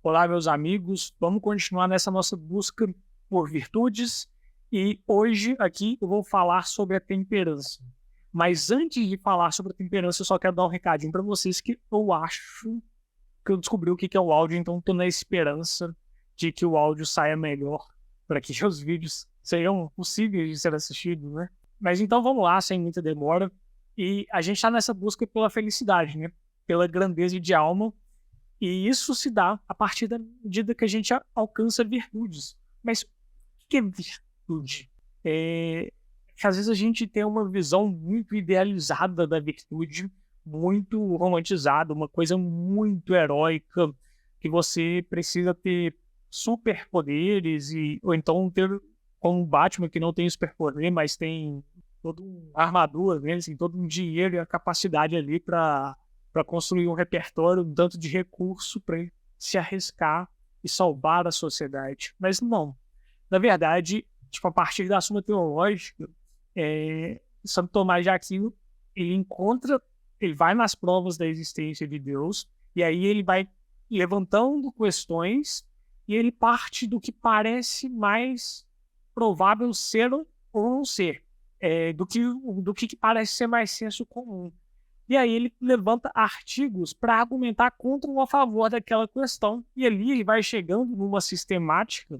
Olá, meus amigos. Vamos continuar nessa nossa busca por virtudes e hoje aqui eu vou falar sobre a temperança. Mas antes de falar sobre a temperança, eu só quero dar um recadinho para vocês que eu acho que eu descobri o que é o áudio, então estou na esperança de que o áudio saia melhor para que os vídeos sejam possíveis de ser assistidos, né? Mas então vamos lá, sem muita demora. E a gente está nessa busca pela felicidade, né? Pela grandeza de alma. E isso se dá a partir da medida que a gente alcança virtudes. Mas o que é virtude? Que às vezes a gente tem uma visão muito idealizada da virtude, muito romantizada, uma coisa muito heróica, que você precisa ter superpoderes, ou então ter como o Batman, que não tem superpoder, mas tem toda uma armadura, né? Assim, todo um dinheiro e a capacidade ali para construir um repertório, um tanto de recurso para se arriscar e salvar a sociedade. Mas não. Na verdade, tipo, a partir da Suma Teológica, Santo Tomás de Aquino, ele vai nas provas da existência de Deus, e aí ele vai levantando questões, e ele parte do que parece mais provável ser ou não ser, do que parece ser mais senso comum. E aí ele levanta artigos para argumentar contra ou a favor daquela questão. E ali ele vai chegando numa sistemática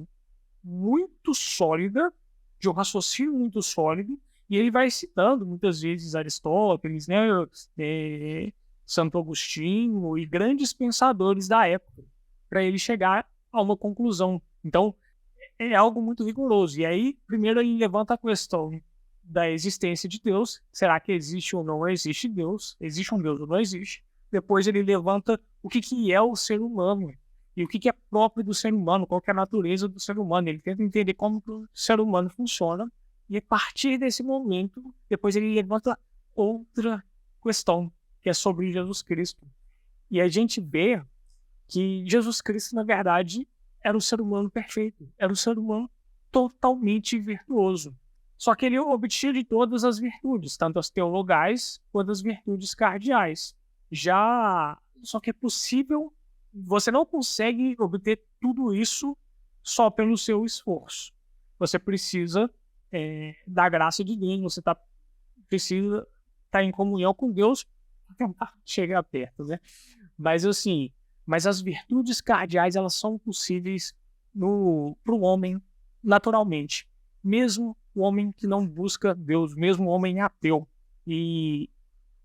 muito sólida, de um raciocínio muito sólido, e ele vai citando muitas vezes Aristóteles, né, Santo Agostinho e grandes pensadores da época, para ele chegar a uma conclusão. Então, é algo muito rigoroso. E aí, primeiro ele levanta a questão da existência de Deus. Será que existe ou não existe Deus? Existe um Deus ou não existe? Depois ele levanta o que é o ser humano e o que é próprio do ser humano, qual que é a natureza do ser humano. Ele tenta entender como o ser humano funciona e a partir desse momento, depois ele levanta outra questão, que é sobre Jesus Cristo. E a gente vê que Jesus Cristo, na verdade, era o ser humano perfeito, era o ser humano totalmente virtuoso. Só que ele obtinha de todas as virtudes, tanto as teologais quanto as virtudes cardeais. Só que é possível, você não consegue obter tudo isso só pelo seu esforço. Você precisa da graça de Deus, você precisa estar em comunhão com Deus para tentar chegar perto, né? Mas assim, as virtudes cardeais, elas são possíveis para o homem naturalmente, mesmo o homem que não busca Deus, mesmo o homem ateu. E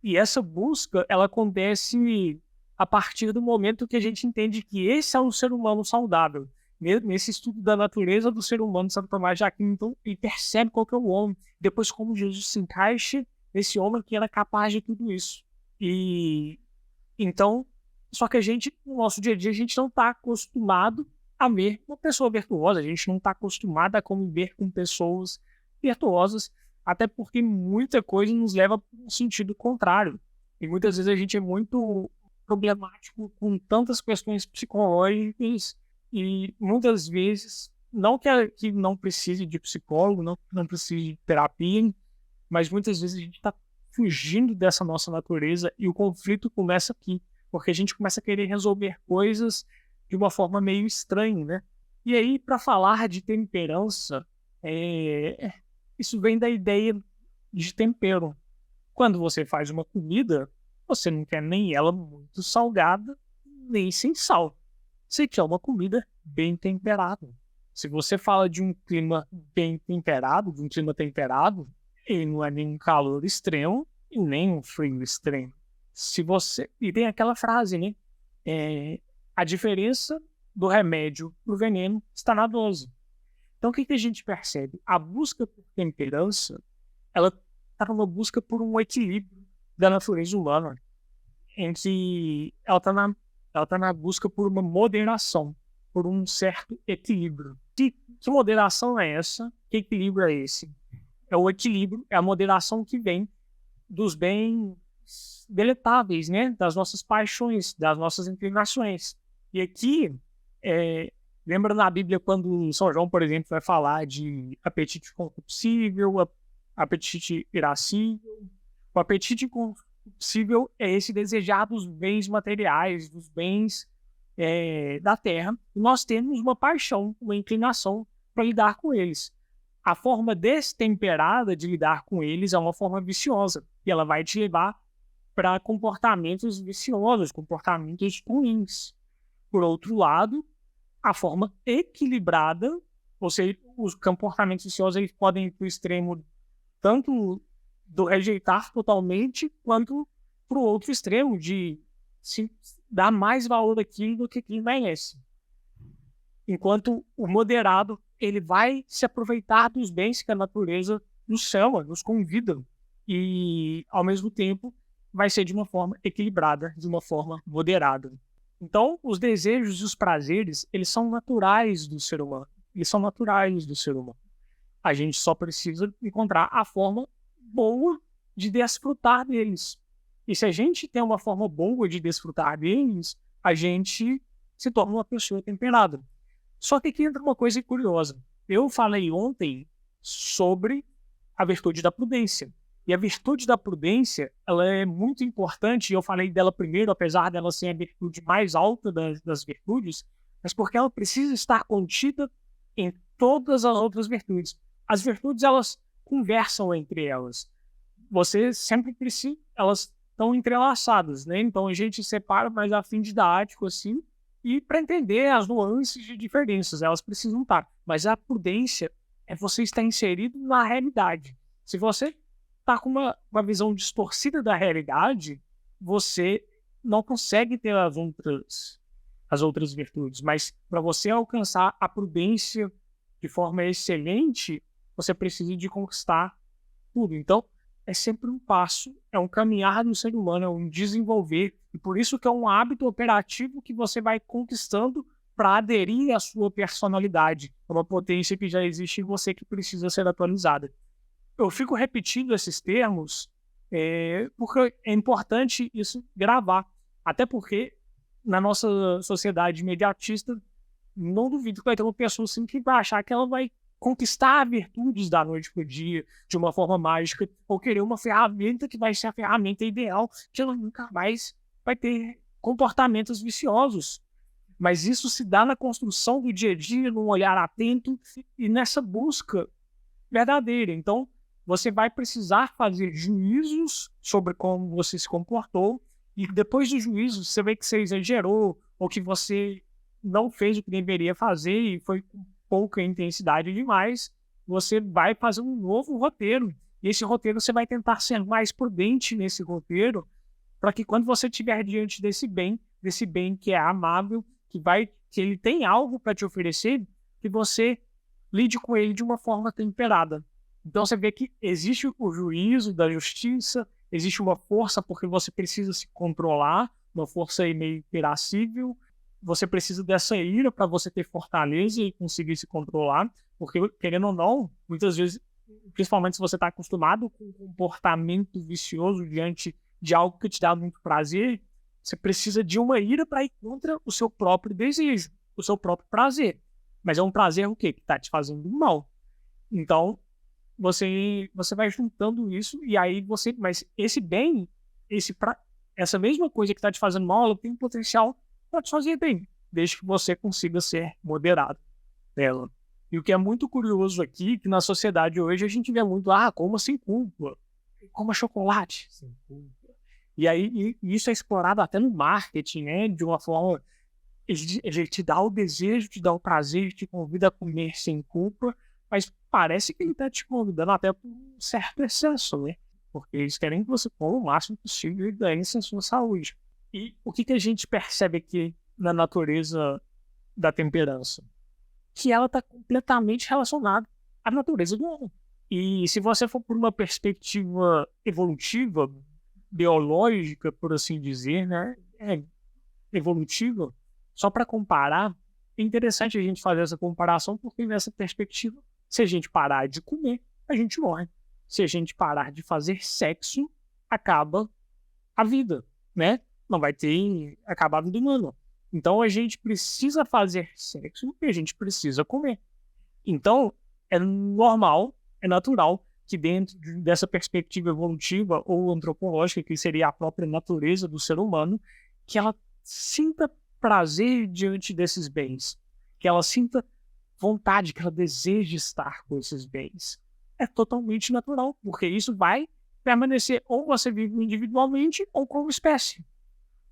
essa busca, ela acontece a partir do momento que a gente entende que esse é um ser humano saudável. Nesse estudo da natureza do ser humano, Santo Tomás de Aquino, então, ele percebe qual que é o homem, depois como Jesus se encaixa nesse homem que era capaz de tudo isso. E então, só que a gente, no nosso dia a dia, a gente não está acostumado a ver uma pessoa virtuosa, a gente não está acostumado a conviver com pessoas virtuosas, até porque muita coisa nos leva para um sentido contrário. E muitas vezes a gente é muito problemático com tantas questões psicológicas e muitas vezes, não que não precise de psicólogo, não precise de terapia, mas muitas vezes a gente está fugindo dessa nossa natureza e o conflito começa aqui, porque a gente começa a querer resolver coisas de uma forma meio estranha, né? E aí, para falar de temperança, isso vem da ideia de tempero. Quando você faz uma comida, você não quer nem ela muito salgada, nem sem sal. Você quer uma comida bem temperada. Se você fala de um clima bem temperado, de um clima temperado, ele não é nem um calor extremo e nem um frio extremo. E tem aquela frase, né? A diferença do remédio para o veneno está na dose. Então, o que a gente percebe? A busca por temperança, ela está numa busca por um equilíbrio da natureza humana. Ela está na busca por uma moderação, por um certo equilíbrio. Que moderação é essa? Que equilíbrio é esse? É o equilíbrio, é a moderação que vem dos bens deletáveis, né? Das nossas paixões, das nossas inclinações. E aqui, lembra na Bíblia quando São João, por exemplo, vai falar de apetite concupiscível, apetite irascível. O apetite concupiscível é esse desejar dos bens materiais, dos bens da Terra, e nós temos uma paixão, uma inclinação para lidar com eles. A forma destemperada de lidar com eles é uma forma viciosa, e ela vai te levar para comportamentos viciosos, comportamentos ruins. Por outro lado, a forma equilibrada, ou seja, os comportamentos viciosos eles podem ir para o extremo tanto do rejeitar totalmente, quanto para o outro extremo, de se dar mais valor àquilo do que quem merece. Enquanto o moderado, ele vai se aproveitar dos bens que a natureza nos chama, nos convida, e, ao mesmo tempo, vai ser de uma forma equilibrada, de uma forma moderada. Então, os desejos e os prazeres, eles são naturais do ser humano. Eles são naturais do ser humano. A gente só precisa encontrar a forma boa de desfrutar deles. E se a gente tem uma forma boa de desfrutar deles, a gente se torna uma pessoa temperada. Só que aqui entra uma coisa curiosa. Eu falei ontem sobre a virtude da prudência. E a virtude da prudência, ela é muito importante, e eu falei dela primeiro, apesar dela ser a virtude mais alta das virtudes, mas porque ela precisa estar contida em todas as outras virtudes. As virtudes, elas conversam entre elas. Você sempre precisa, elas estão entrelaçadas, né? Então a gente separa mais a fim didático, assim, e para entender as nuances de diferenças, elas precisam estar. Mas a prudência é você estar inserido na realidade. Se você está com uma visão distorcida da realidade, você não consegue ter as outras virtudes. Mas para você alcançar a prudência de forma excelente, você precisa de conquistar tudo. Então, é sempre um passo, é um caminhar do ser humano, é um desenvolver. E por isso que é um hábito operativo que você vai conquistando para aderir à sua personalidade. É uma potência que já existe em você que precisa ser atualizada. Eu fico repetindo esses termos porque é importante isso gravar. Até porque na nossa sociedade imediatista, não duvido que vai ter uma pessoa assim que vai achar que ela vai conquistar virtudes da noite para o dia de uma forma mágica, ou querer uma ferramenta que vai ser a ferramenta ideal, que ela nunca mais vai ter comportamentos viciosos. Mas isso se dá na construção do dia a dia, num olhar atento e nessa busca verdadeira. Então, você vai precisar fazer juízos sobre como você se comportou, e depois do juízo, você vê que você exagerou, ou que você não fez o que deveria fazer e foi com pouca intensidade demais, você vai fazer um novo roteiro. E esse roteiro você vai tentar ser mais prudente nesse roteiro, para que quando você estiver diante desse bem que é amável, que ele tem algo para te oferecer, que você lide com ele de uma forma temperada. Então você vê que existe o juízo da justiça, existe uma força porque você precisa se controlar, uma força meio irascível. Você precisa dessa ira para você ter fortaleza e conseguir se controlar, porque, querendo ou não, muitas vezes, principalmente se você está acostumado com um comportamento vicioso diante de algo que te dá muito prazer, você precisa de uma ira para ir contra o seu próprio desejo, o seu próprio prazer. Mas é um prazer o quê? Que está te fazendo mal. Então, você vai juntando isso, e aí mas esse bem, essa mesma coisa que está te fazendo mal, ela tem um potencial para te fazer bem, desde que você consiga ser moderado nela. E o que é muito curioso aqui, que na sociedade hoje a gente vê muito, coma sem culpa, coma chocolate sem culpa. E aí isso é explorado até no marketing, né? De uma forma, ele te dá o desejo, te dá o prazer, te convida a comer sem culpa, mas parece que ele está te convidando até por um certo excesso, né? Porque eles querem que você coma o máximo possível e ganhe-se a sua saúde. E o que a gente percebe aqui na natureza da temperança? Que ela está completamente relacionada à natureza do homem. E se você for por uma perspectiva evolutiva, biológica, por assim dizer, né? Evolutiva, só para comparar, é interessante a gente fazer essa comparação, porque nessa perspectiva, se a gente parar de comer, a gente morre. Se a gente parar de fazer sexo, acaba a vida, né? Não vai ter acabar a vida humana. Então a gente precisa fazer sexo e a gente precisa comer. Então é normal, é natural que dentro dessa perspectiva evolutiva ou antropológica, que seria a própria natureza do ser humano, que ela sinta prazer diante desses bens, que ela sinta vontade, que ela deseje estar com esses bens. É totalmente natural, porque isso vai permanecer ou você vive individualmente ou como espécie.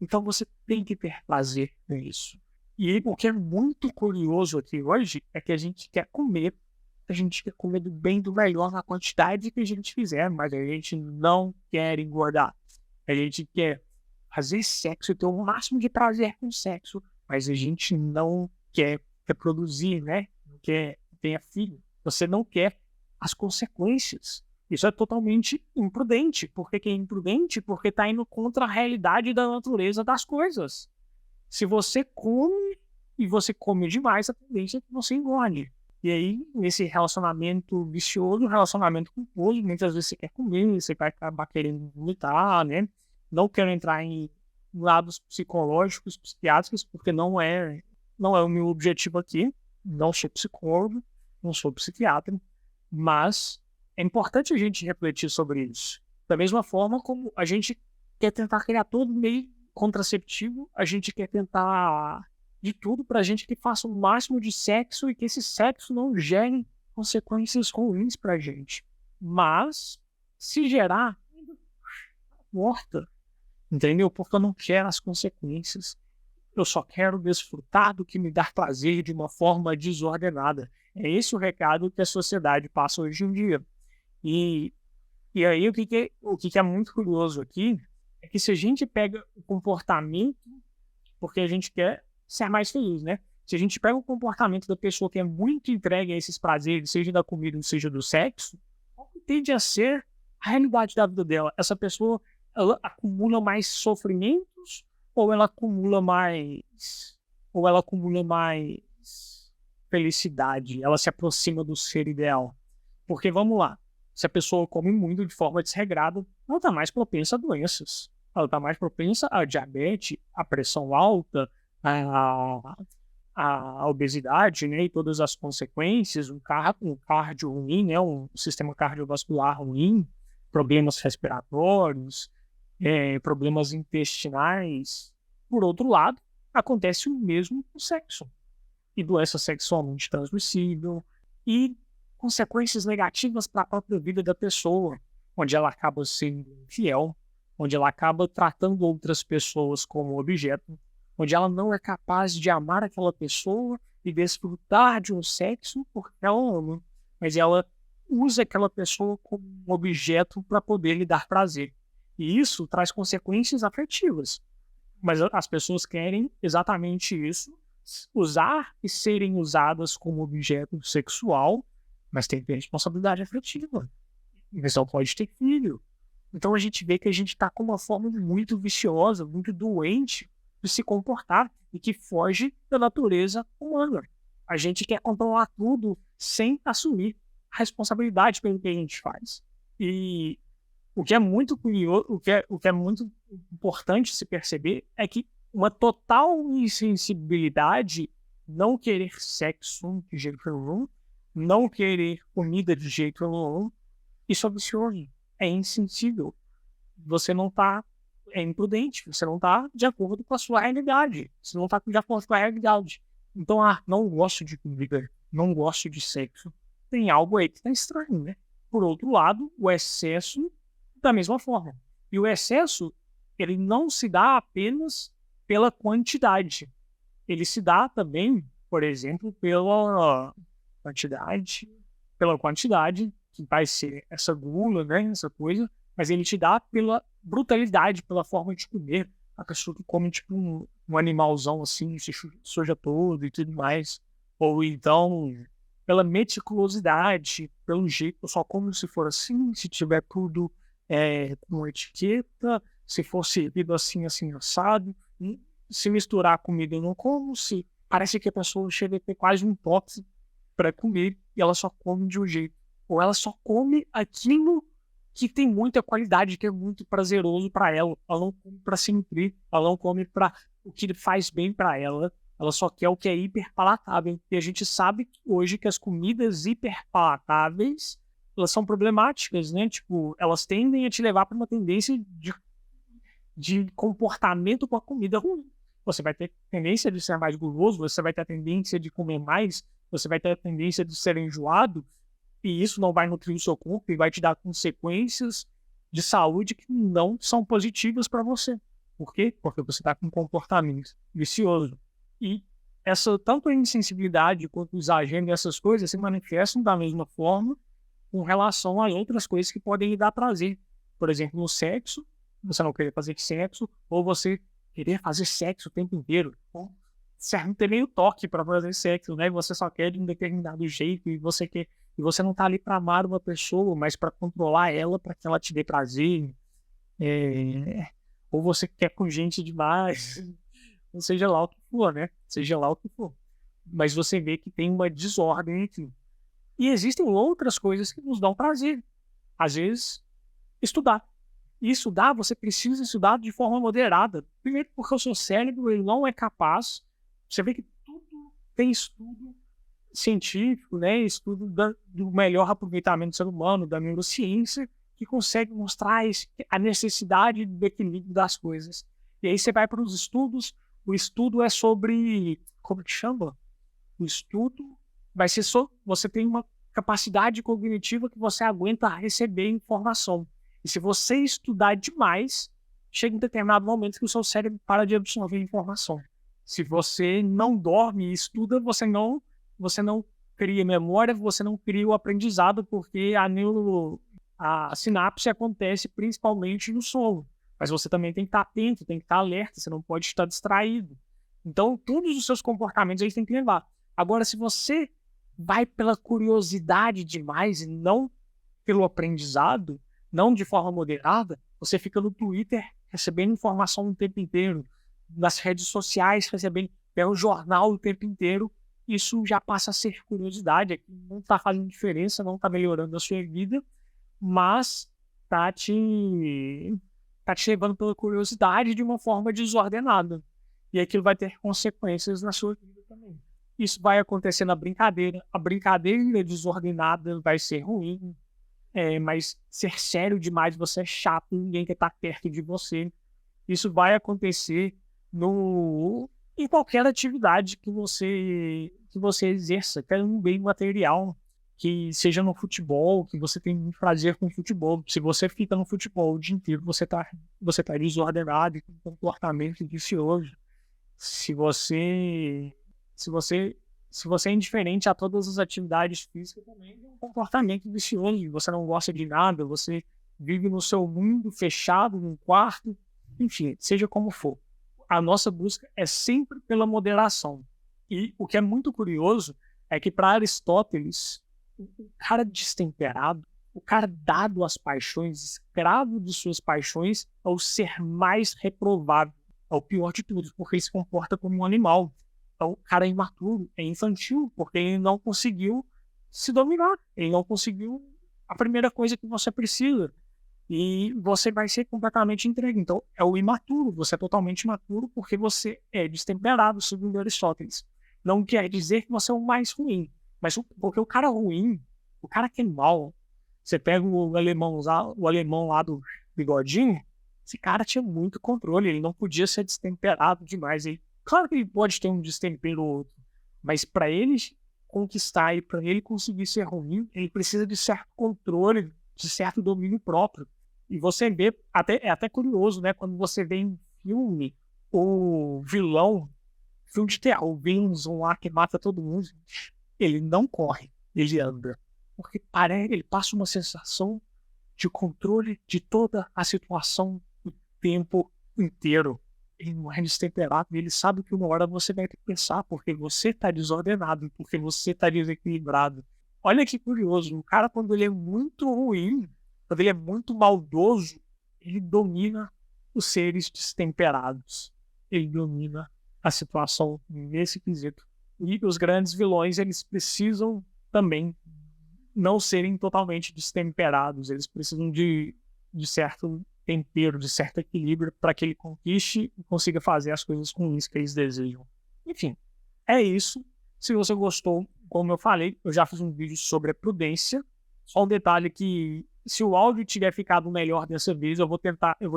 Então você tem que ter prazer com isso. E o que é muito curioso aqui hoje é que a gente quer comer do bem do melhor na quantidade que a gente fizer, mas a gente não quer engordar. A gente quer fazer sexo e ter o máximo de prazer com sexo, mas a gente não quer reproduzir, né? Não quer ter filho. Você não quer as consequências. Isso é totalmente imprudente. Por que é imprudente? Porque está indo contra a realidade da natureza das coisas. Se você come e você come demais, a tendência é que você engorde. E aí, nesse relacionamento vicioso, relacionamento culposo, muitas vezes você quer comer, você vai acabar querendo vomitar, né? Não quero entrar em lados psicológicos, psiquiátricos, porque não é o meu objetivo aqui. Não sou psicólogo, não sou psiquiatra, mas é importante a gente refletir sobre isso. Da mesma forma como a gente quer tentar criar todo meio contraceptivo, a gente quer tentar de tudo pra gente que faça o máximo de sexo e que esse sexo não gere consequências ruins pra gente. Mas, se gerar, morta, entendeu? Porque eu não quero as consequências. Eu só quero desfrutar do que me dá prazer de uma forma desordenada. É esse o recado que a sociedade passa hoje em dia. E aí, o que é muito curioso aqui é que se a gente pega o comportamento, porque a gente quer ser mais feliz, né? Se a gente pega o comportamento da pessoa que é muito entregue a esses prazeres, seja da comida, seja do sexo, qual que tende a ser a realidade da vida dela? Essa pessoa, ela acumula mais sofrimentos ou ela acumula mais felicidade? Ela se aproxima do ser ideal? Porque, vamos lá, se a pessoa come muito de forma desregrada, ela está mais propensa a doenças. Ela está mais propensa a diabetes, a pressão alta, a obesidade, né, e todas as consequências, um cardio ruim, né, um sistema cardiovascular ruim, problemas respiratórios, problemas intestinais. Por outro lado, acontece o mesmo com o sexo. E doença sexualmente transmissível, e consequências negativas para a própria vida da pessoa, onde ela acaba sendo infiel, onde ela acaba tratando outras pessoas como objeto, onde ela não é capaz de amar aquela pessoa e desfrutar de um sexo porque ela ama, mas ela usa aquela pessoa como um objeto para poder lhe dar prazer. E isso traz consequências afetivas. Mas as pessoas querem exatamente isso, usar e serem usadas como objeto sexual, mas tem que ter responsabilidade afetiva. O pessoal pode ter filho. Então a gente vê que a gente está com uma forma muito viciosa, muito doente de se comportar e que foge da natureza humana. A gente quer controlar tudo sem assumir a responsabilidade pelo que a gente faz. E o que é muito curioso, o que é muito importante se perceber é que uma total insensibilidade, não querer sexo de jeito nenhum, não querer comida de jeito nenhum, isso é vicioso, é insensível. Você não está, é imprudente, você não está de acordo com a sua realidade. Você não está de acordo com a realidade. Então, não gosto de comida, não gosto de sexo. Tem algo aí que está estranho, né? Por outro lado, o excesso da mesma forma. E o excesso, ele não se dá apenas pela quantidade. Ele se dá também, por exemplo, pela quantidade, que vai ser essa gula, né, essa coisa, mas ele te dá pela brutalidade, pela forma de comer. A pessoa que come tipo um animalzão assim, se suja todo e tudo mais. Ou então, pela meticulosidade, pelo jeito, eu só como se for assim, se tiver tudo com etiqueta, se for servido assim, assim, assado. Se misturar a comida eu não como, se parece que a pessoa chega a ter quase um toque para comer e ela só come de um jeito. Ou ela só come aquilo que tem muita qualidade, que é muito prazeroso para ela. Ela não come para se nutrir, ela não come para o que faz bem para ela. Ela só quer o que é hiperpalatável. E a gente sabe hoje que as comidas hiperpalatáveis, elas são problemáticas, né? Tipo, elas tendem a te levar para uma tendência de comportamento com a comida ruim. você vai ter tendência de ser mais guloso, você vai ter a tendência de comer mais, você vai ter a tendência de ser enjoado, e isso não vai nutrir o seu corpo e vai te dar consequências de saúde que não são positivas para você. Por quê? Porque você está com um comportamento vicioso. E tanto a insensibilidade quanto o exagero dessas coisas se manifestam da mesma forma com relação a outras coisas que podem lhe dar prazer. Por exemplo, no sexo, você não querer fazer sexo, ou você querer fazer sexo o tempo inteiro. Você não tem nem o toque para fazer sexo, né? Você só quer de um determinado jeito e você não está ali para amar uma pessoa, mas para controlar ela, para que ela te dê prazer. Ou você quer com gente demais, ou seja lá o que for, né? Seja lá o que for. Mas você vê que tem uma desordem aqui. E existem outras coisas que nos dão prazer. Às vezes, estudar. E estudar, você precisa estudar de forma moderada. Primeiro porque o seu cérebro ele não é capaz. Você vê que tudo tem estudo científico, né? Estudo do melhor aproveitamento do ser humano, da neurociência, que consegue mostrar a necessidade do equilíbrio das coisas. E aí você vai para os estudos. O estudo é sobre... Como que chama? O estudo vai ser você tem uma capacidade cognitiva que você aguenta receber informação. E se você estudar demais, chega um determinado momento que o seu cérebro para de absorver informação. Se você não dorme e estuda, você não cria memória, você não cria o aprendizado, porque a sinapse acontece principalmente no sono. Mas você também tem que estar atento, tem que estar alerta, você não pode estar distraído. Então, todos os seus comportamentos eles têm que levar. Agora, se você vai pela curiosidade demais e não pelo aprendizado, não de forma moderada, você fica no Twitter recebendo informação o tempo inteiro, nas redes sociais recebendo pelo jornal o tempo inteiro, isso já passa a ser curiosidade, não está fazendo diferença, não está melhorando a sua vida, mas está te levando pela curiosidade de uma forma desordenada. E aquilo vai ter consequências na sua vida também. Isso vai acontecer na brincadeira. A brincadeira desordenada vai ser ruim, mas ser sério demais, você é chato, ninguém quer estar perto de você. Isso vai acontecer em qualquer atividade que você exerça, quer um bem material, que seja no futebol, que você tem prazer com futebol. Se você fica no futebol o dia inteiro, você tá desordenado, com comportamento vicioso. Se você é indiferente a todas as atividades físicas, também é um comportamento vicioso. Você não gosta de nada, você vive no seu mundo fechado, num quarto, enfim, seja como for. A nossa busca é sempre pela moderação. E o que é muito curioso é que para Aristóteles, o cara destemperado, o cara dado às paixões, escravo de suas paixões, é o ser mais reprovável, é o pior de tudo, porque ele se comporta como um animal. Então, o cara é imaturo, é infantil, porque ele não conseguiu se dominar, ele não conseguiu a primeira coisa que você precisa. E você vai ser completamente entregue. Então, é o imaturo, você é totalmente imaturo porque você é destemperado, segundo Aristóteles. Não quer dizer que você é o mais ruim, mas porque o cara ruim, o cara que é mal, você pega o alemão lá do bigodinho, esse cara tinha muito controle, ele não podia ser destemperado demais. Claro que ele pode ter um destempero ou outro, mas para ele conquistar e para ele conseguir ser ruim, ele precisa de certo controle, de certo domínio próprio. E você vê, é até curioso, né? Quando você vê em filme o vilão, filme de terror, o vilãozão lá que mata todo mundo, ele não corre, ele anda. Porque ele passa uma sensação de controle de toda a situação o tempo inteiro. Ele não é destemperado, ele sabe que uma hora você vai ter que pensar, porque você está desordenado, porque você está desequilibrado. Olha que curioso, o cara quando ele é muito ruim, quando ele é muito maldoso, ele domina os seres destemperados. Ele domina a situação nesse quesito. E os grandes vilões, eles precisam também não serem totalmente destemperados. Eles precisam de certo tempero, de certo equilíbrio para que ele conquiste e consiga fazer as coisas ruins que eles desejam. Enfim, é isso. Se você gostou, como eu falei, eu já fiz um vídeo sobre a prudência. Só um detalhe que se o áudio tiver ficado melhor dessa vez, eu vou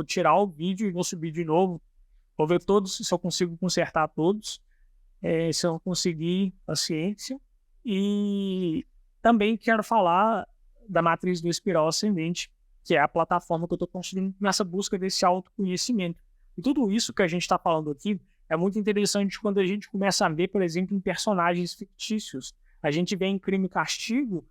tirar o vídeo e vou subir de novo, Vou ver todos, se eu consigo consertar todos, se eu conseguir, paciência. E também quero falar da matriz do espiral ascendente, que é a plataforma que eu estou construindo nessa busca desse autoconhecimento. E tudo isso que a gente está falando aqui é muito interessante quando a gente começa a ver, por exemplo, em personagens fictícios. A gente vê em Crime e Castigo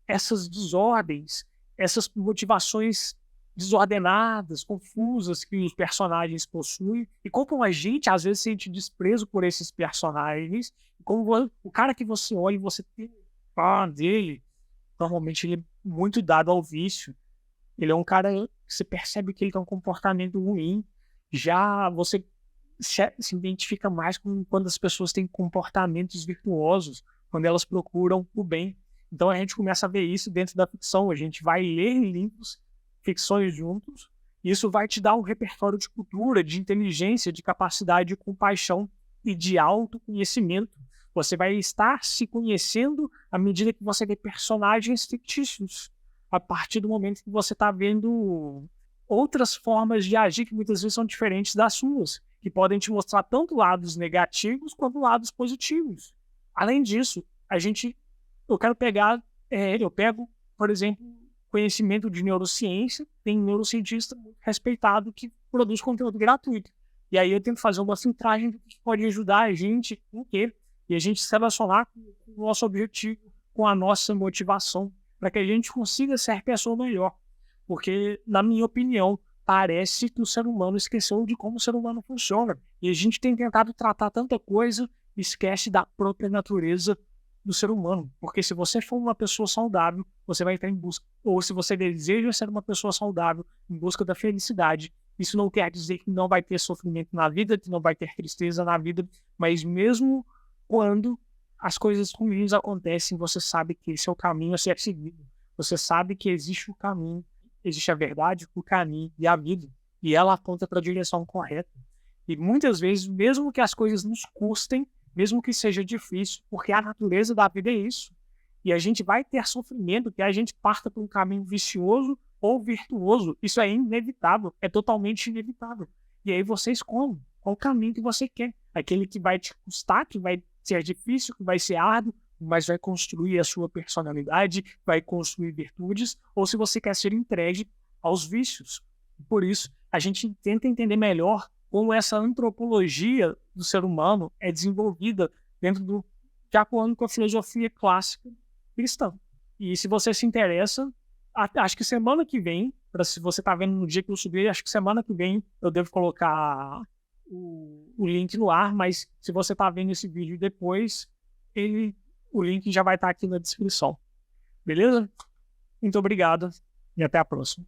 essas desordens, essas motivações desordenadas, confusas que os personagens possuem, e como a gente às vezes sente desprezo por esses personagens, como o cara que você olha e você tem fã dele, normalmente ele é muito dado ao vício, ele é um cara que você percebe que ele tem um comportamento ruim, já você se identifica mais com quando as pessoas têm comportamentos virtuosos, quando elas procuram o bem. Então a gente começa a ver isso dentro da ficção, a gente vai ler livros, ficções juntos, e isso vai te dar um repertório de cultura, de inteligência, de capacidade de compaixão e de autoconhecimento. Você vai estar se conhecendo à medida que você vê personagens fictícios, a partir do momento que você está vendo outras formas de agir que muitas vezes são diferentes das suas, que podem te mostrar tanto lados negativos quanto lados positivos. Além disso, eu quero pegar, eu pego, por exemplo, conhecimento de neurociência, tem neurocientista muito respeitado que produz conteúdo gratuito. E aí eu tento fazer uma filtragem que pode ajudar a gente em quê? E a gente se relacionar com o nosso objetivo, com a nossa motivação, para que a gente consiga ser pessoa melhor. Porque, na minha opinião, parece que o ser humano esqueceu de como o ser humano funciona. E a gente tem tentado tratar tanta coisa, esquece da própria natureza do ser humano. Porque se você for uma pessoa saudável, você vai estar em busca. Ou se você deseja ser uma pessoa saudável, em busca da felicidade, isso não quer dizer que não vai ter sofrimento na vida, que não vai ter tristeza na vida, mas mesmo quando as coisas ruins acontecem, você sabe que esse é o caminho a ser seguido. Você sabe que existe o caminho, existe a verdade, o caminho e a vida. E ela aponta para a direção correta. E muitas vezes, mesmo que as coisas nos custem, mesmo que seja difícil, porque a natureza da vida é isso. E a gente vai ter sofrimento, que a gente parta por um caminho vicioso ou virtuoso. Isso é inevitável, é totalmente inevitável. E aí você escolhe qual caminho que você quer. Aquele que vai te custar, que vai ser difícil, que vai ser árduo, mas vai construir a sua personalidade, vai construir virtudes, ou se você quer ser entregue aos vícios. Por isso, a gente tenta entender melhor como essa antropologia do ser humano é desenvolvida de acordo com a filosofia clássica cristã. E se você se interessa, acho que semana que vem, se você está vendo no dia que eu subir, acho que semana que vem eu devo colocar o link no ar, mas se você está vendo esse vídeo depois, o link já vai estar aqui na descrição. Beleza? Muito obrigado e até a próxima.